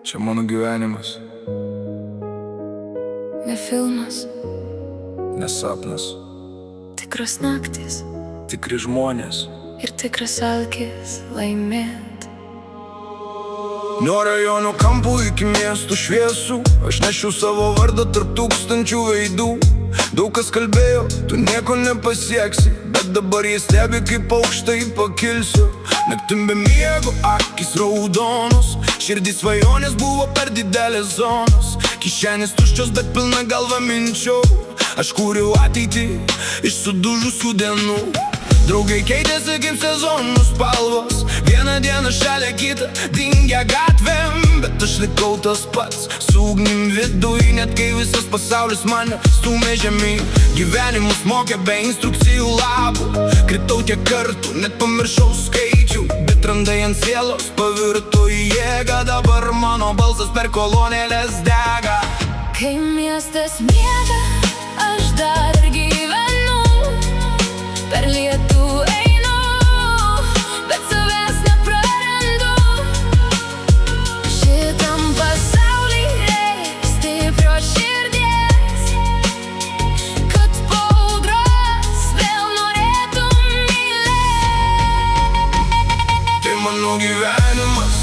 Čia mano gyvenimas, Ne filmas, ne sapnas, tikros naktis tikri žmonės. ir tikras alkis laimėt. Nuo rajono kampų iki miestų šviesų aš nešiu savo vardą tarp tūkstančių veidų. Daug kas kalbėjo, tu nieko nepasieksi, bet dabar jie stebi, kaip aukštai pakilsiu. Naktim be miego, akis raudonos, širdį svajonės buvo per didelės zonos. Kišenės tuščios, bet pilna galva minčių. Aš kūriau ateitį iš sudužusių dienų. Draugai keitėsi kaip sezonų spalvos, vieną dieną šalia kitą dingę gatvėm. Bet aš likau tas pats, su ugnim viduj, net kai visas pasaulis mane stumė žemyn. Gyvenimus mokė be instrukcijų lapų, kritau tiek kartų, net pamiršau skaičių. Bet randai ant sielos pavirto į jėgą, dabar mano balsas per kolonėlės dega. Kai miestas miega, aš dar gyvenu, per lietų einu, bet savęs neprarandu. Šitam pasauly reik stiprios širdies, kad po audros vėl norėtum mylėt. Tai mano gyvenimas,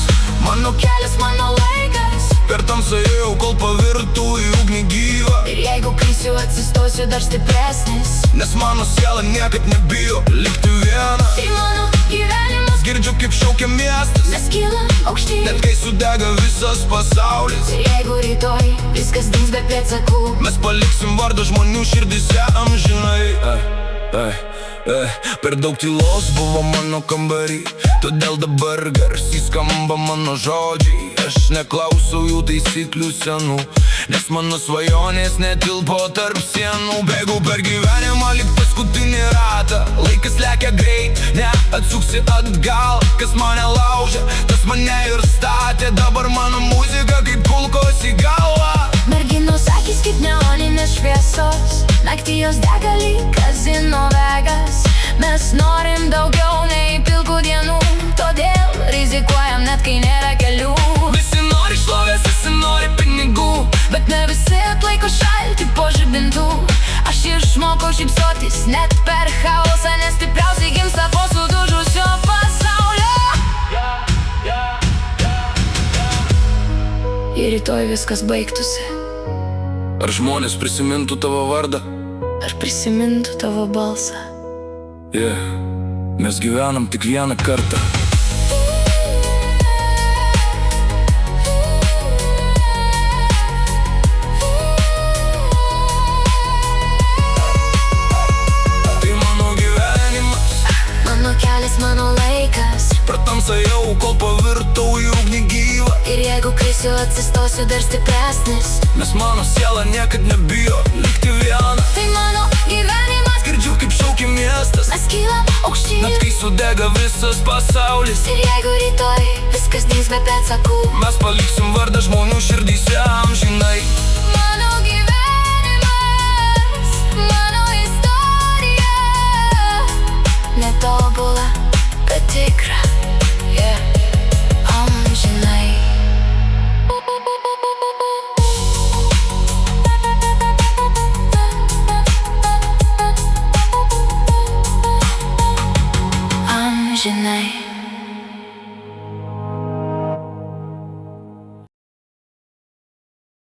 mano Kelias mano laikas, per tamsą ėjau, kol pavirtų į ugnį gyvą. ir jeigu krisiu, atsistosiu dar stipresnis. Nes mano siela niekad nebijo likti viena. Tai mano gyvenimas, Girdžiu, kaip šaukia miestas, mes kylam aukštyn. net kai sudega visas pasaulis. Ir jeigu rytoj viskas dings be pėdsakų, Mes paliksim vardą žmonių širdise amžinai. Per daug tylos buvo mano kambarį, todėl dabar garsiai skamba mano žodžiai. Aš neklausau jų taisyklių senų, nes mano svajonės netilpo tarp sienų. Bėgau per gyvenimą lyg paskutinį ratą, laikas lekia greit, neatsuksi atgal. Kas mane laužė, tas mane ir statė, dabar mano muzika kaip kulkos į galvą. merginos akys kaip neoninės šviesos, naktį jos dega lyg kazino Vegas. Mes norim daugiau nei pilkų dienų, todėl rizikuojam net kai nėra kelių. Visi nori šlovės, visi nori pinigų, Bet ne visi atlaiko šaltį po žibintų. Aš išmokau šypsotis net per chaosą, nes stipriausiai gimsta po sudužusio pasaulio. Ir rytoj viskas baigtųsi, ar žmonės prisimintų tavo vardą? ar prisimintų tavo balsą. Mes gyvenam tik vieną kartą. Tai mano gyvenimas, Mano kelias, mano laikas, per tamsą ėjau, kol pavirtau į ugnį gyvą. ir jeigu krisiu, atsistosiu dar stipresnis. Nes mano siela niekad nebijo likti viena. Tai mano gyvenimas, Girdžiu, kaip šaukia miestas, mes kylam aukštyn. net kai sudega visas pasaulis. Ir jeigu rytoj viskas dings be pėdsakų, Mes paliksim vardą žmonių širdyse amžinai. mano gyvenimas, mano istorija, netobula, bet tik